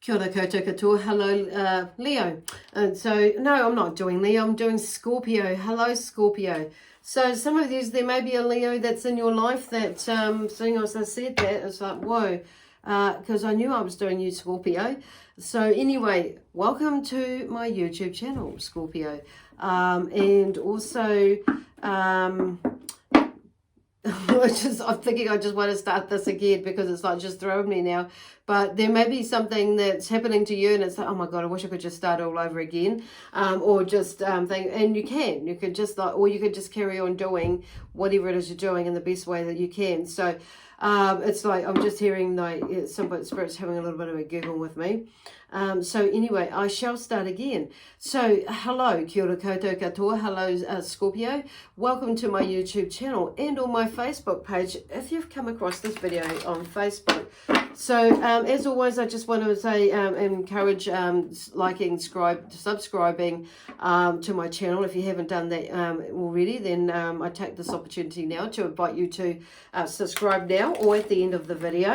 Kia ora koutou katoa. Hello, Leo. And so, no, I'm not doing Leo. I'm doing Scorpio. Hello, Scorpio. So some of these, there may be a Leo that's in your life that, seeing as I said that, it's like, whoa, because I knew I was doing you, Scorpio. So anyway, welcome to my YouTube channel, Scorpio. And also, I'm thinking I just want to start this again because it's like just throwing me now. But there may be something that's happening to you and it's like, oh my God, I wish I could just start all over again. Or just think, and you could just like, or you could just carry on doing whatever it is you're doing in the best way that you can. So it's like, I'm just hearing like some spirits having a little bit of a giggle with me. So anyway, I shall start again. So hello, kia ora koutou katoa. Hello, Scorpio. Welcome to my YouTube channel and on my Facebook page if you've come across this video on Facebook. So as always, I just want to say encourage liking, subscribing to my channel. If you haven't done that already, then I take this opportunity now to invite you to subscribe now or at the end of the video.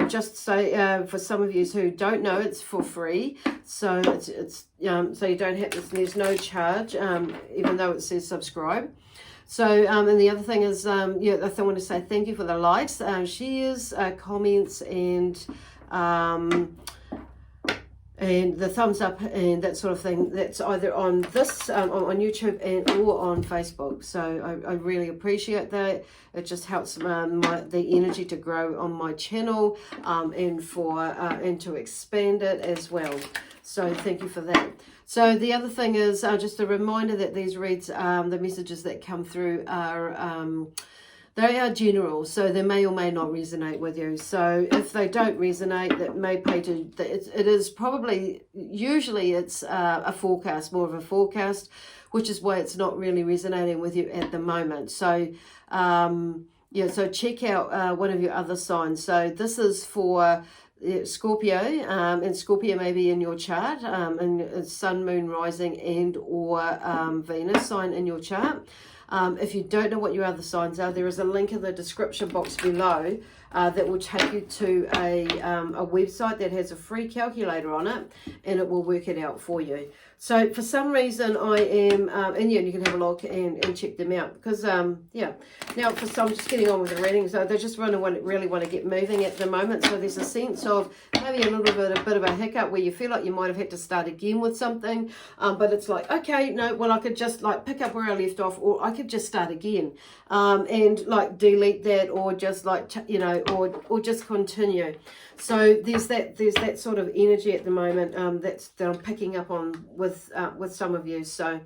Just so for some of you who don't know, it's for free. So it's so you don't have, there's no charge, even though it says subscribe. So, and the other thing is, I want to say thank you for the likes, shares, comments, and the thumbs up and that sort of thing. That's either on this, on YouTube and or on Facebook. So I really appreciate that. It just helps the energy to grow on my channel and to expand it as well. So thank you for that. So the other thing is just a reminder that these reads, the messages that come through are they are general, so they may or may not resonate with you. So if they don't resonate, that may pay to, it is probably, usually it's a forecast, more of a forecast, which is why it's not really resonating with you at the moment. So so check out one of your other signs. So this is for Scorpio, and Scorpio may be in your chart, and Sun, Moon, Rising, and or Venus sign in your chart. If you don't know what your other signs are, there is a link in the description box below that will take you to a website that has a free calculator on it, and it will work it out for you. So for some reason I am, and you can have a look and check them out because, now for some, just getting on with the reading, so they just really want to get moving at the moment. So there's a sense of maybe a bit of a hiccup where you feel like you might have had to start again with something, but it's like, okay, no, well, I could just like pick up where I left off, or I could just start again, and like delete that, or just like, or just continue. So there's that sort of energy at the moment that I'm picking up on with some of you. So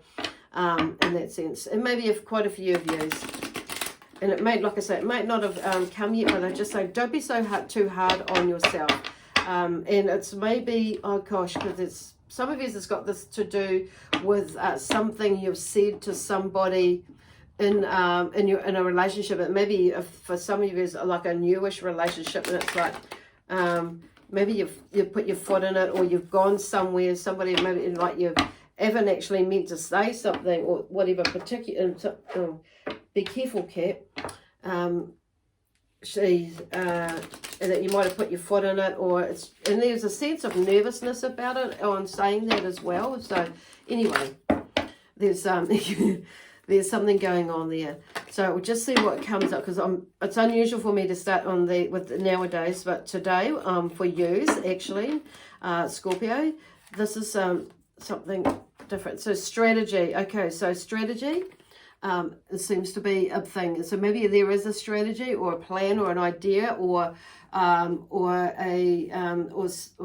in that sense, and maybe if quite a few of you, and it may, like I say, it might not have come yet, but I just say don't be too hard on yourself. And it's maybe, oh gosh, because it's some of you has got this to do with something you've said to somebody in a relationship. It maybe for some of you is like a newish relationship, and it's like maybe you've put your foot in it, or you've gone somewhere, somebody maybe like you haven't actually meant to say something or whatever particular. Be careful, Cat. And that you might have put your foot in it, and there's a sense of nervousness about it on saying that as well. So anyway, there's there's something going on there. So we'll just see what comes up, because it's unusual for me to start with nowadays, but today for yous actually, Scorpio, this is something different. So strategy. Okay, so strategy. It seems to be a thing. So maybe there is a strategy or a plan or an idea or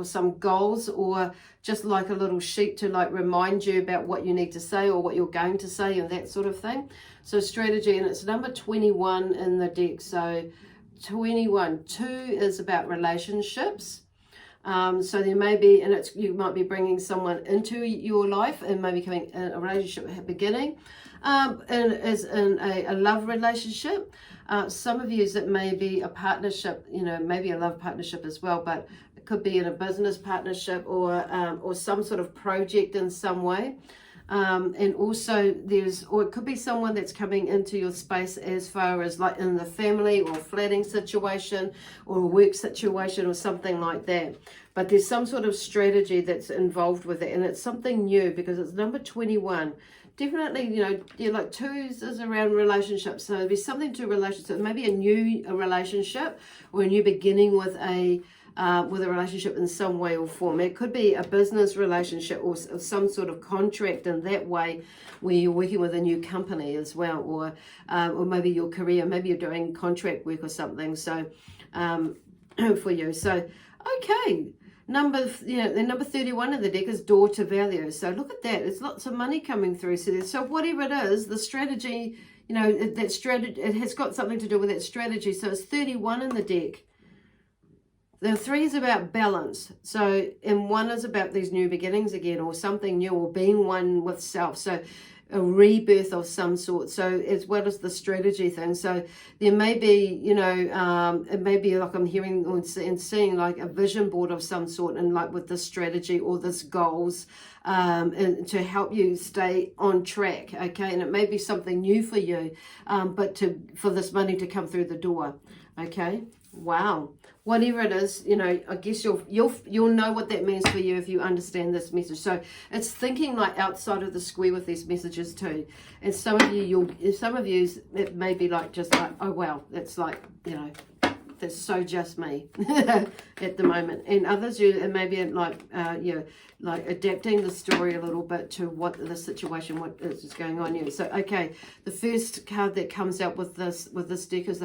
some goals, or just like a little sheet to like remind you about what you need to say or what you're going to say and that sort of thing. So strategy, and it's number 21 in the deck. So 21, 2 is about relationships. So there may be, and you might be bringing someone into your life and maybe coming in a relationship at the beginning, and as in a love relationship. Some of you, it may be a partnership, maybe a love partnership as well, but it could be in a business partnership or some sort of project in some way. And also or it could be someone that's coming into your space as far as like in the family or flatting situation or a work situation or something like that. But there's some sort of strategy that's involved with it, and it's something new because it's number 21. Definitely, like 2s is around relationships. So there's something to relationships, maybe a relationship or a new beginning with a relationship in some way or form. It could be a business relationship or some sort of contract in that way where you're working with a new company as well, or maybe your career, maybe you're doing contract work or something. So for you. So, okay. The number 31 in the deck is door to value. So look at that. There's lots of money coming through. So whatever it is, the strategy, that strategy, it has got something to do with that strategy. So it's 31 in the deck. The 3 is about balance. So, and 1 is about these new beginnings again, or something new, or being one with self. So a rebirth of some sort. So as well as the strategy thing. So there may be, it may be like I'm hearing and seeing like a vision board of some sort, and like with this strategy or this goals, and to help you stay on track. Okay. And it may be something new for you, but for this money to come through the door. Okay. Wow. Whatever it is, I guess you'll know what that means for you if you understand this message. So it's thinking like outside of the square with these messages too. And some of you, it may be like just like, oh wow, that's like, that's so just me at the moment. And others, it may be like, like adapting the story a little bit to what the situation, what is going on here. So okay, the first card that comes out with this deck is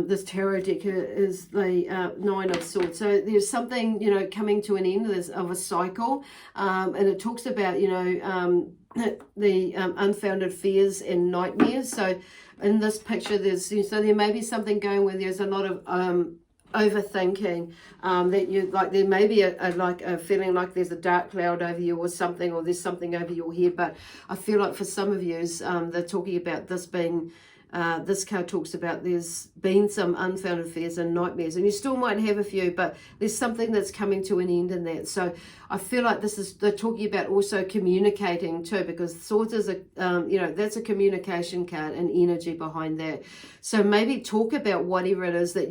this tarot deck is the 9 of Swords. So there's something, coming to an end of a cycle. And it talks about, the unfounded fears and nightmares. So in this picture, there may be something going where there's a lot of overthinking, that you like, there may be a feeling like there's a dark cloud over you or something, or there's something over your head. But I feel like for some of you, they're talking about this being, this card talks about there's been some unfounded fears and nightmares, and you still might have a few, but there's something that's coming to an end in that. So I feel like they're talking about also communicating too, because Swords is that's a communication card and energy behind that. So maybe talk about whatever it is that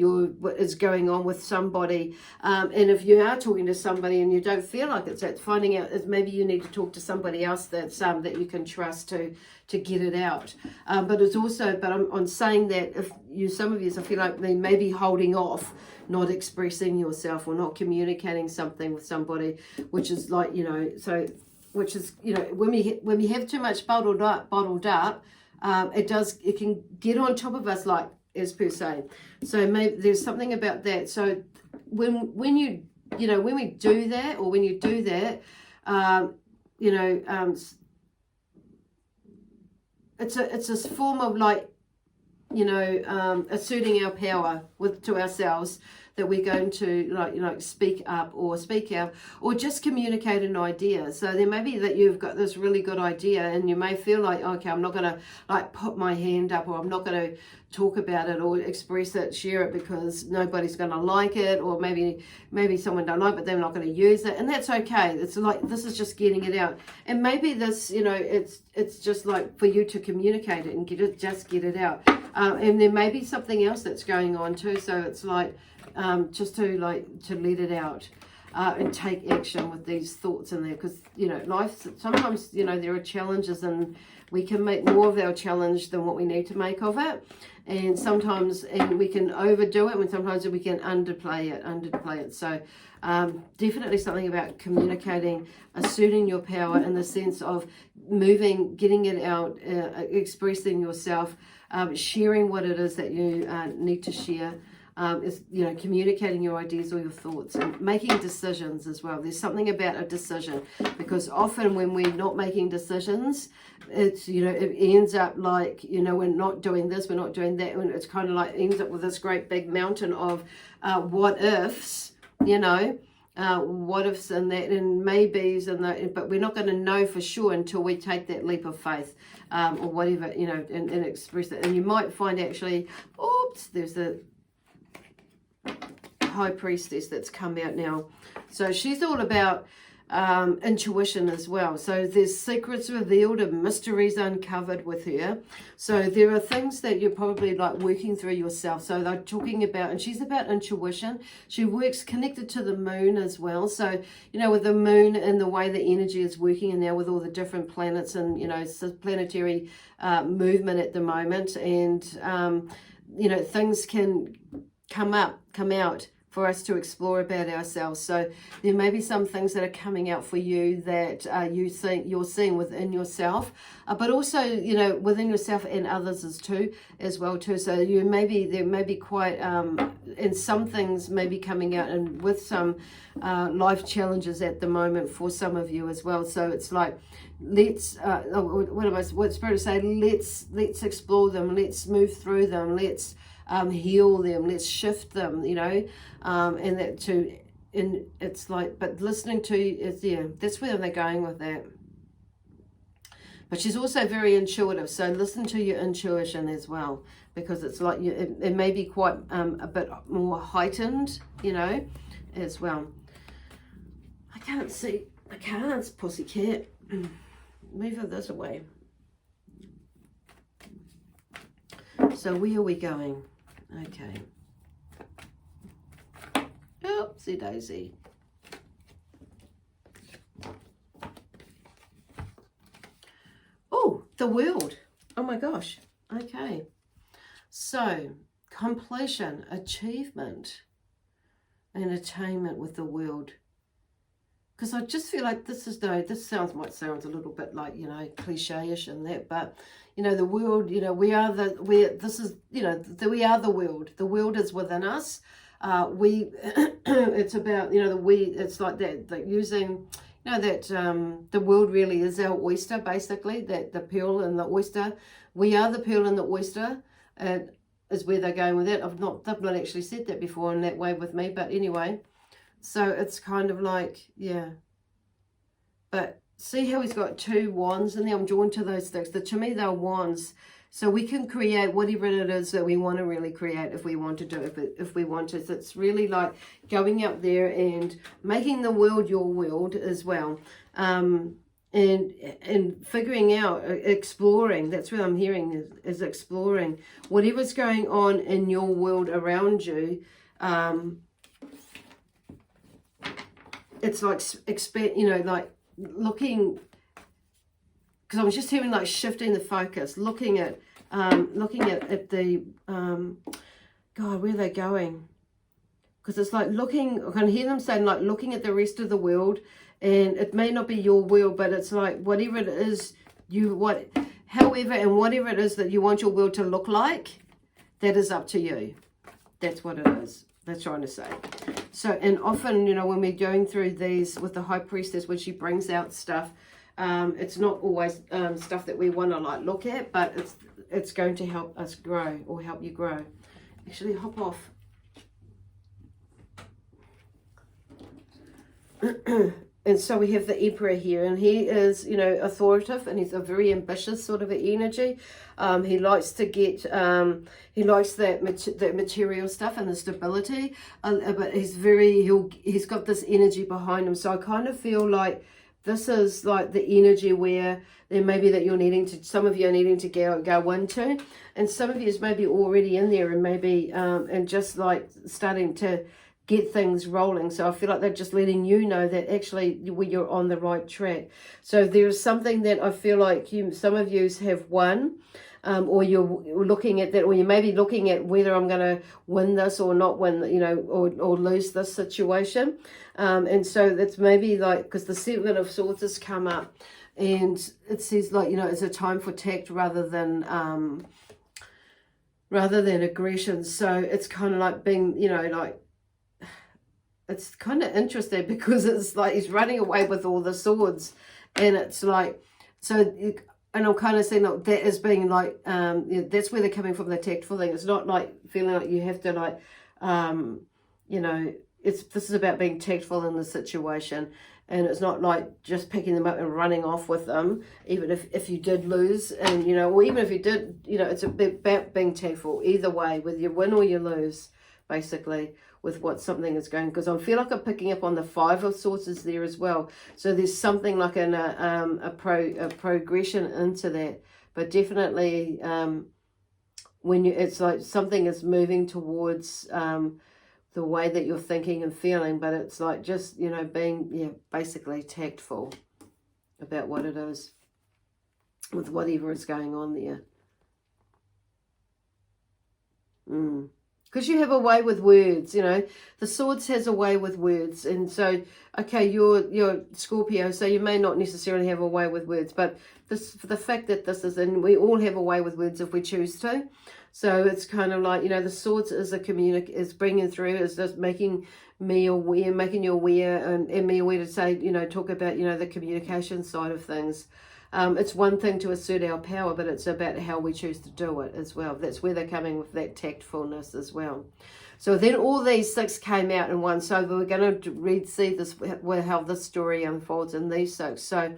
is going on with somebody, and if you are talking to somebody and you don't feel like it's that, finding out is maybe you need to talk to somebody else that's that you can trust to get it out. But it's also, I'm saying that if some of you, I feel like they may be holding off, not expressing yourself or not communicating something with somebody, which is like, which is, when we have too much bottled up, it can get on top of us, like, as per se. So maybe there's something about that. So when we do that, or when you do that, it's a form of like, asserting our power to ourselves, that we're going to speak up or speak out, or just communicate an idea. So there may be that you've got this really good idea, and you may feel like, okay, I'm not going to like put my hand up, or I'm not going to talk about it or express it, share it, because nobody's going to like it, or maybe someone don't like it, but they're not going to use it, and that's okay. It's like, this is just getting it out. And maybe this, it's just like for you to communicate it and get it out. And there may be something else that's going on too. So it's like, just to let it out, and take action with these thoughts in there, because life sometimes, there are challenges, and we can make more of our challenge than what we need to make of it, and sometimes we can overdo it, and sometimes we can underplay it. So definitely something about communicating, asserting your power in the sense of moving, getting it out, expressing yourself, sharing what it is that you need to share. Is communicating your ideas or your thoughts, and making decisions as well. There's something about a decision, because often when we're not making decisions, it's it ends up like we're not doing this, we're not doing that, and it's kind of like ends up with this great big mountain of what ifs, what ifs and that and maybes and that, but we're not going to know for sure until we take that leap of faith, or whatever, and express it. And you might find actually, oops, there's the High Priestess that's come out now. So she's all about intuition as well. So there's secrets revealed and mysteries uncovered with her. So there are things that you're probably like working through yourself. So they're talking about, and she's about intuition. She works connected to the moon as well. So, you know, with the moon and the way the energy is working, and now with all the different planets and, you know, it's a planetary movement at the moment, and you know, things can come out for us to explore about ourselves. So there may be some things that are coming out for you that you're seeing within yourself, but also, you know, within yourself and others as well too. So there may be quite, and some things may be coming out, and with some life challenges at the moment for some of you as well. So it's like, let's what Spirit is saying, let's explore them, let's move through them, let's heal them, let's shift them, you know, and that too. And it's like, but listening to is, yeah, that's where they're going with that. But she's also very intuitive, so listen to your intuition as well, because it's like it may be quite a bit more heightened, you know, as well. I can't see the cards, pussycat. Move it this way. So where are we going? Okay. Oopsie daisy. Oh, the world. Oh my gosh. Okay. So, completion, achievement, and attainment with the world. Because I just feel like this might sound a little bit like, you know, cliche-ish and that, but, you know, the world, you know, we are the world. The world is within us. It's about, you know, it's like that using, you know, that the world really is our oyster, basically, that the pearl and the oyster. We are the pearl and the oyster, is where they're going with it. They've not actually said that before in that way with me, but anyway. So it's kind of like, yeah. But see how he's got two wands in there? I'm drawn to those things. To me, they're wands. So we can create whatever it is that we want to really create if we want to do it, if we want to. So it's really like going out there and making the world your world as well. And figuring out, exploring, that's what I'm hearing is exploring. Whatever's going on in your world around you, it's like, you know, like looking, because I was just hearing like shifting the focus, looking at the, God, where are they going? Because it's like looking, I can hear them saying like looking at the rest of the world, and it may not be your world, but it's like whatever it is, however and whatever it is that you want your world to look like, that is up to you. That's what it is. That's trying to say. So, and often, you know, when we're going through these with the High Priestess, when she brings out stuff, it's not always stuff that we want to like look at, but it's going to help us grow, or help you grow. Actually, hop off. And so we have the Emperor here, and he is, you know, authoritative, and he's a very ambitious sort of energy. He likes to get, he likes that material stuff and the stability, but he's got this energy behind him. So I kind of feel like this is like the energy where there may be that you're needing to, some of you are needing to go into, and some of you is maybe already in there, and maybe, and just like starting to get things rolling. So I feel like they're just letting you know that actually you're on the right track. So there's something that I feel like some of you have won, or you're looking at that, or you may be looking at whether I'm going to win this or not win, you know, or lose this situation. And so that's maybe like, because the Seven of Swords has come up, and it says like, you know, it's a time for tact rather than aggression. So it's kind of like being, you know, like, it's kind of interesting because it's like he's running away with all the swords, and it's like, so, and I'm kind of saying like that as being like, you know, that's where they're coming from, the tactful thing. It's not like feeling like you have to like, you know, this is about being tactful in the situation, and it's not like just picking them up and running off with them, even if you did lose, and, you know, or even if you did, you know, it's about being tactful either way, whether you win or you lose. basically, with what something is going, because I feel like I'm picking up on the Five of Swords is there as well. So there's something like a progression into that, but definitely when it's like something is moving towards the way that you're thinking and feeling, but it's like just, you know, being, basically tactful about what it is with whatever is going on there. Because you have a way with words, you know. The Swords has a way with words. And so, okay, you're Scorpio, so you may not necessarily have a way with words. But this, for the fact that this is, and we all have a way with words if we choose to. So it's kind of like, you know, the Swords is is bringing through, is just making me aware, making you aware, and me aware to say, you know, talk about, you know, the communication side of things. It's one thing to assert our power, but it's about how we choose to do it as well. That's where they're coming with that tactfulness as well. So then all these 6 came out in one. So we're going to see this, how this story unfolds in these 6. So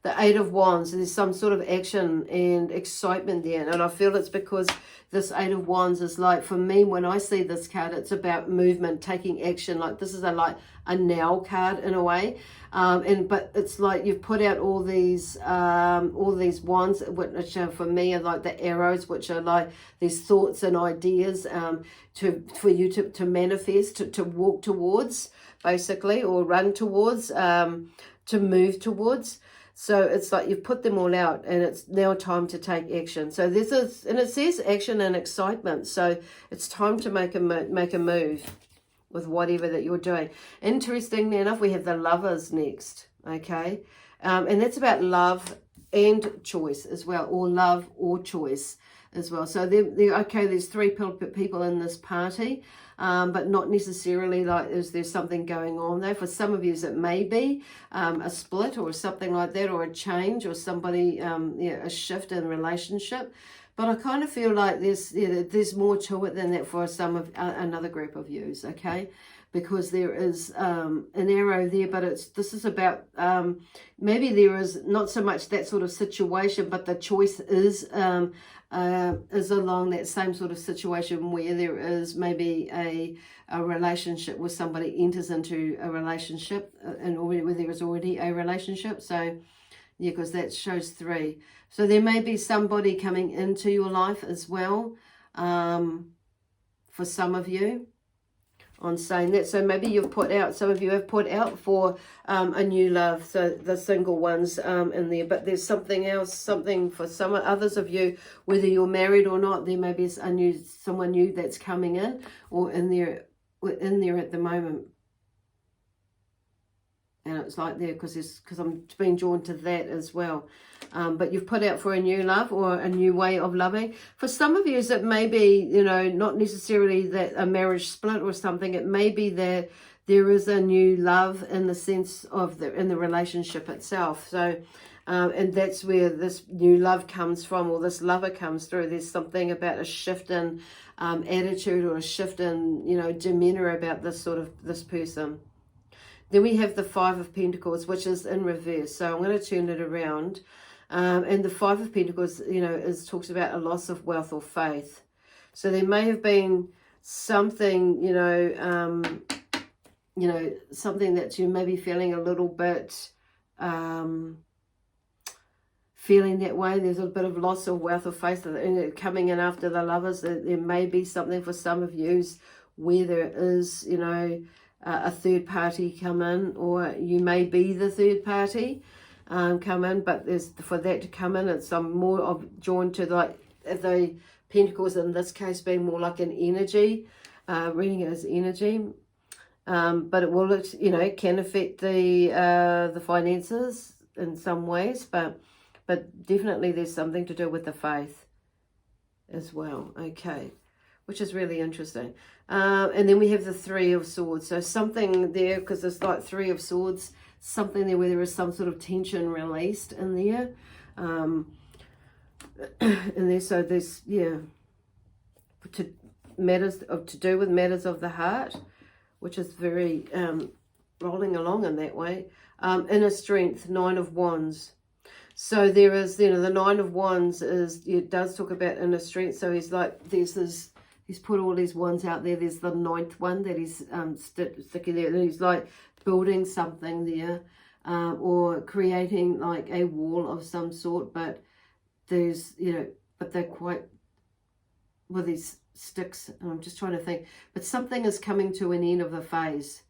the 8 of Wands, there's some sort of action and excitement there. And I feel it's because this 8 of Wands is like, for me, when I see this card, it's about movement, taking action. Like this is like a now card in a way. But it's like you've put out all these wands, which are, for me, are like the arrows, which are like these thoughts and ideas for you to manifest, to walk towards, basically, or run towards, to move towards. So it's like you've put them all out and it's now time to take action. So and it says action and excitement. So it's time to make a move with whatever that you're doing. Interestingly enough, we have the Lovers next, okay? And that's about love and choice as well, or love or choice as well. So there's 3 people in this party, but not necessarily like there's something going on there. For some of you, it may be a split or something like that, or a change, or somebody, a shift in relationship. But I kind of feel like there's more to it than that for some of another group of yous, okay? Because there is an arrow there, but this is about maybe there is not so much that sort of situation, but the choice is along that same sort of situation where there is maybe a relationship where somebody enters into a relationship and where there is already a relationship. So yeah, because that shows 3. So there may be somebody coming into your life as well, for some of you, on saying that. So maybe some of you have put out for a new love, so the single ones in there. But there's something else, something for some others of you, whether you're married or not, there may be someone new that's coming in or in there at the moment. And it's like there because I'm being drawn to that as well. But you've put out for a new love or a new way of loving. For some of you, it may be, you know, not necessarily that a marriage split or something. It may be that there is a new love in the sense of in the relationship itself. So, and that's where this new love comes from, or this lover comes through. There's something about a shift in attitude or a shift in, you know, demeanor about this person. Then we have the 5 of Pentacles, which is in reverse. So I'm going to turn it around. And the 5 of Pentacles, you know, talks about a loss of wealth or faith. So there may have been something, something that you may be feeling a little bit, feeling that way. There's a bit of loss of wealth or faith and coming in after the Lovers. There may be something for some of you where there is, you know, a third party come in, or you may be the third party come in, but for that to come in, it's more of drawn to like the Pentacles in this case being more like an energy, reading it as energy, but it will, you know, it can affect the finances in some ways, but definitely there's something to do with the faith as well, okay, which is really interesting. And then we have the 3 of Swords. So something there, because there's like 3 of Swords, something there where there is some sort of tension released in there. And there, so there's, to do with matters of the heart, which is very rolling along in that way. Inner strength, 9 of Wands. So there is, you know, the 9 of Wands it does talk about inner strength. So he's like, there's this He's put all these ones out there. There's the 9th one that he's sticking there. And he's like building something there, or creating like a wall of some sort. But there's, you know, but they're quite, with these sticks. And I'm just trying to think. But something is coming to an end of a phase.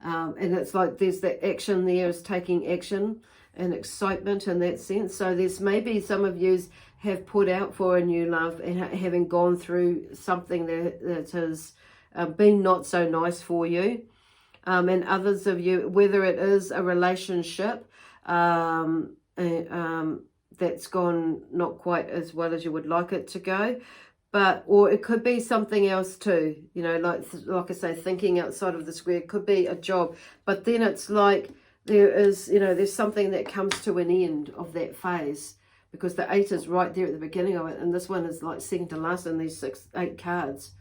And it's like there's the action there is taking action and excitement in that sense. So there's maybe some of you have put out for a new love and having gone through something that has been not so nice for you. And others of you, whether it is a relationship that's gone not quite as well as you would like it to go, but, or it could be something else too, you know, like I say, thinking outside of the square. It could be a job, but then it's like there is, you know, there's something that comes to an end of that phase, because the 8 is right there at the beginning of it, and this one is like second to last in these 6 cards.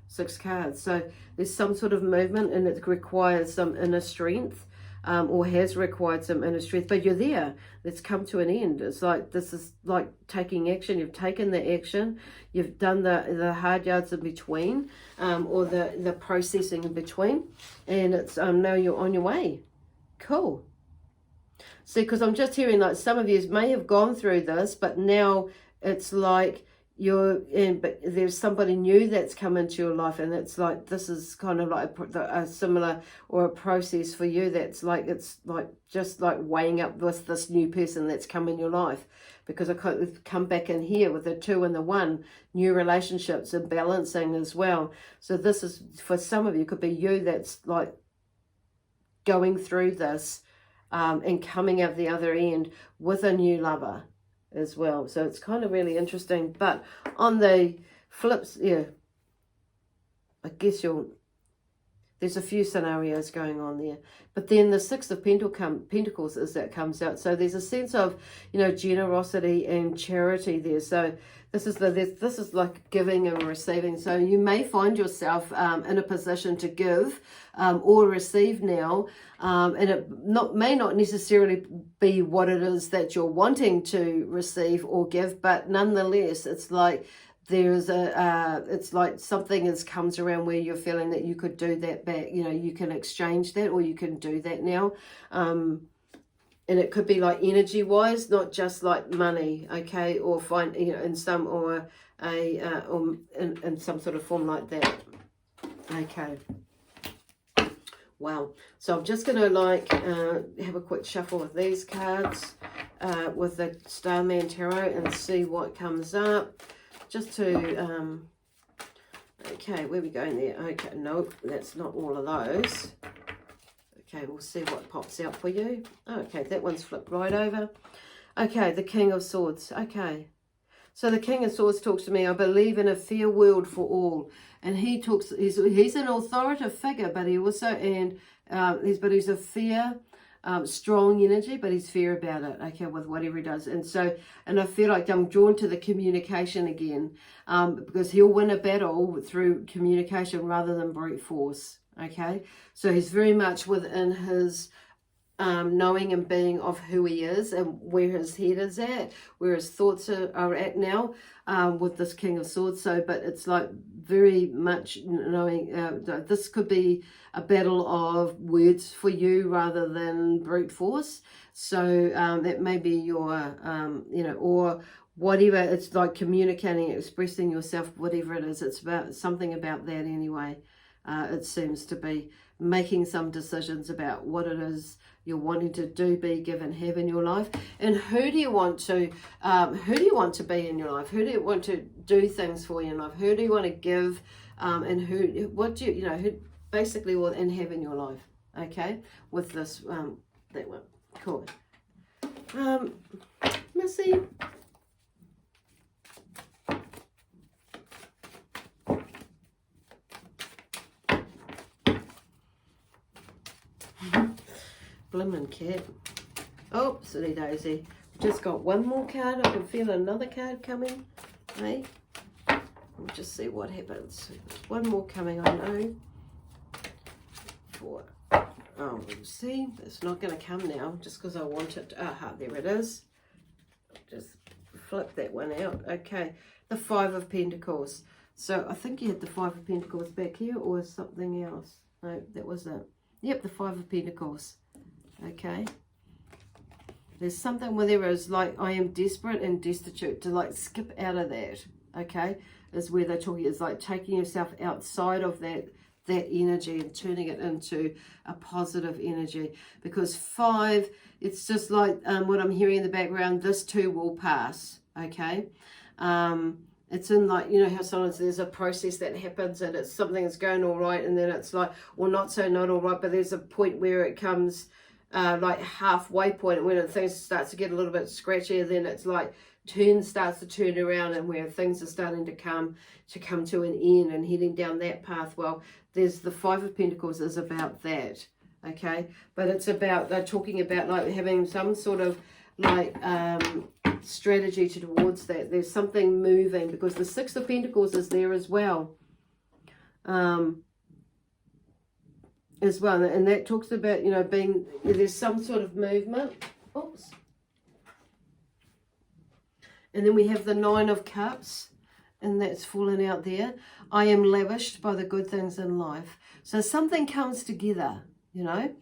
So there's some sort of movement, and it requires some inner strength, or has required some inner strength, but you're there. It's come to an end. It's like, this is like taking action. You've taken the action. You've done the hard yards in between, or the processing in between, and it's now you're on your way. Cool. See, because I'm just hearing like some of you may have gone through this, but now it's like you're in, but there's somebody new that's come into your life, and it's like this is kind of like a similar or a process for you. That's like, it's like just like weighing up with this new person that's come in your life, because I come back in here with the 2 and the 1, new relationships and balancing as well. So this is, for some of you, could be you that's like going through this and coming out the other end with a new lover as well. So it's kind of really interesting. But on the flips, yeah, I guess there's a few scenarios going on there. But then the 6 of Pentacles is that comes out. So there's a sense of, you know, generosity and charity there. So this is like giving and receiving. So you may find yourself in a position to give or receive now. And it may not necessarily be what it is that you're wanting to receive or give, but nonetheless, it's like there's it's like something comes around where you're feeling that you could do that back. You know, you can exchange that, or you can do that now. And it could be like energy wise, not just like money, okay, or find, you know, in some, or in some sort of form like that. Okay. Wow. So I'm just going to like have a quick shuffle with these cards with the Starman Tarot and see what comes up. Just to, okay, where are we going there? Okay, nope, that's not all of those. Okay, we'll see what pops out for you. Okay, that one's flipped right over. Okay, the King of Swords. Okay. So the King of Swords talks to me, I believe in a fair world for all. And he talks, he's an authoritative figure, but he also, he's a fair, strong energy, but he's fair about it, okay, with whatever he does. And so, and I feel like I'm drawn to the communication again, because he'll win a battle through communication rather than brute force. Okay, so he's very much within his knowing and being of who he is and where his head is at, where his thoughts are at now with this King of Swords. So, but it's like very much knowing this could be a battle of words for you rather than brute force. So that may be your, you know, or whatever. It's like communicating, expressing yourself, whatever it is. It's about something about that anyway. It seems to be making some decisions about what it is you're wanting to do, be, give, and have in your life, and who do you want to be in your life? Who do you want to do things for you in life? Who do you want to give, and what do you know, who basically will and have in your life? Okay, with this that one, cool. Missy. Blimmin' cat. Oh, silly daisy. Just got one more card. I can feel another card coming. Hey, we'll just see what happens. One more coming, I know. Four. Oh, we'll see. It's not going to come now just because I want it. Aha, there it is. Just flip that one out. Okay, the 5 of Pentacles. So I think you had the Five of Pentacles back here, or something else. No, that was it. Yep, the Five of Pentacles. Okay. There's something where there is like, I am desperate and destitute, to like skip out of that. Okay. Is where they're talking, is like taking yourself outside of that energy and turning it into a positive energy. Because 5, it's just like what I'm hearing in the background, this too will pass. Okay. It's in like, you know how sometimes there's a process that happens and it's something that's going all right, and then it's like, well, not so not all right, but there's a point where it comes like halfway point, when things starts to get a little bit scratchy, and then it's like starts to turn around, and where things are starting to come to an end and heading down that path. Well, there's the Five of Pentacles is about that. Okay, but it's about, they're talking about like having some sort of like strategy towards that. There's something moving, because the Six of Pentacles is there as well. And that talks about, you know, being, there's some sort of movement. Oops. And then we have the Nine of Cups, and that's fallen out there. I am lavished by the good things in life. So something comes together, you know.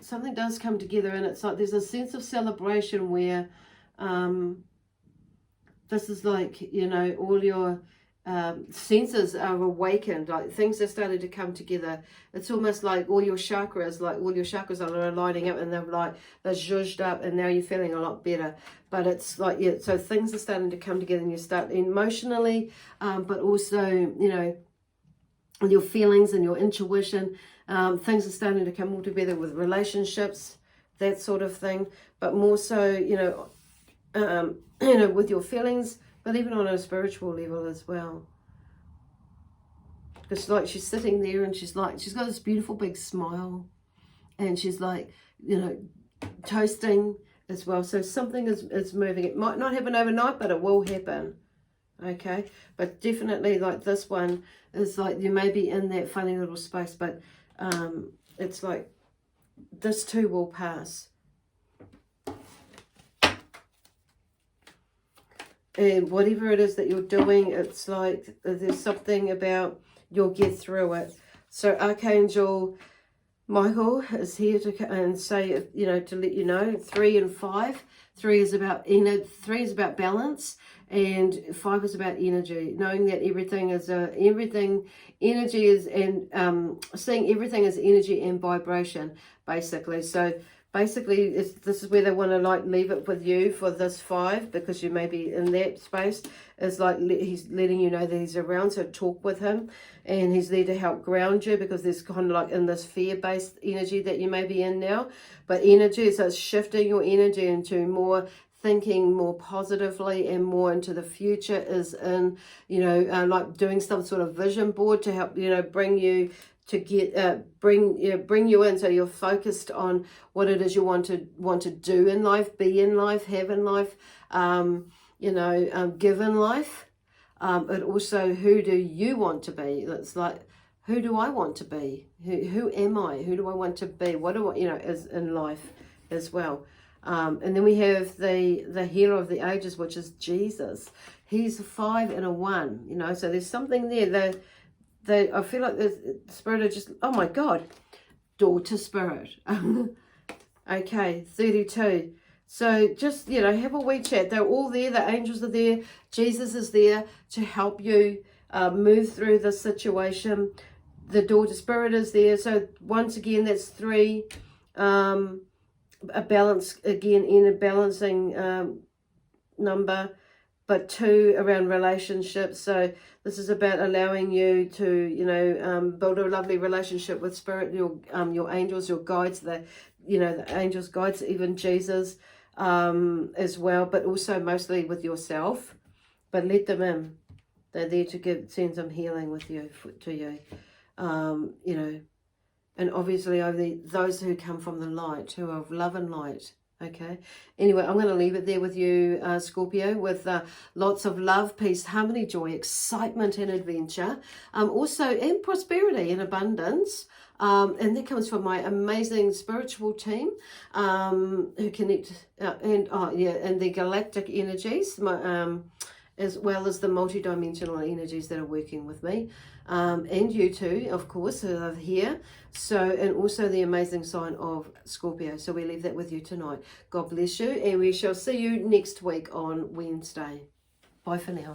Something does come together, and it's like there's a sense of celebration where this is like, you know, all your senses are awakened, like things are starting to come together. It's almost like all your chakras are lining up, and they're zhuzhed up, and now you're feeling a lot better. But it's like, yeah, so things are starting to come together, and you start emotionally, but also, you know, your feelings and your intuition. Things are starting to come all together with relationships, that sort of thing. But more so, you know, with your feelings, but even on a spiritual level as well. Because like she's sitting there, and she's got this beautiful big smile, and she's like, you know, toasting as well. So something is moving. It might not happen overnight, but it will happen. Okay, but definitely like this one is like, you may be in that funny little space, but it's like this too will pass. And whatever it is that you're doing, it's like there's something about you'll get through it. So Archangel Michael is here to say, you know, to let you know, 3 and 5. 3 is about 3 is about balance, and 5 is about energy. Knowing that everything is energy is, and seeing everything as energy and vibration, basically. So basically, this is where they want to like leave it with you for this 5, because you may be in that space. Is like he's letting you know that he's around, so talk with him, and he's there to help ground you, because there's kind of like in this fear-based energy that you may be in now. But energy, so it's shifting your energy into more thinking more positively and more into the future, is in, you know, like doing some sort of vision board to help, you know, bring you to get bring you in, so you're focused on what it is you want to do in life, be in life, have in life, you know, give in life, but also who do you want to be. It's like, who do I want to be? Who am I? Who do I want to be? What do I, you know, is in life as well. And then we have the healer of the ages, which is Jesus. He's a 5 and a 1, you know, so there's something there. I feel like the spirit of just, oh my God, daughter spirit. Okay, 32. So just, you know, have a wee chat. They're all there. The angels are there. Jesus is there to help you move through this situation. The daughter spirit is there. So once again, that's 3. A balance, again, in a balancing number. But 2 around relationships. So this is about allowing you to, you know, build a lovely relationship with spirit, your angels, your guides, the angels, guides, even Jesus as well, but also mostly with yourself. But let them in. They're there to send some healing with you, to you. You know, and obviously those who come from the light, who are of love and light. Okay. Anyway, I'm going to leave it there with you, Scorpio, with lots of love, peace, harmony, joy, excitement, and adventure. Also, and prosperity and abundance. And that comes from my amazing spiritual team who connect and the galactic energies. as well as the multidimensional energies that are working with me. And you too, of course, who are here. So, and also the amazing sign of Scorpio. So we leave that with you tonight. God bless you, and we shall see you next week on Wednesday. Bye for now.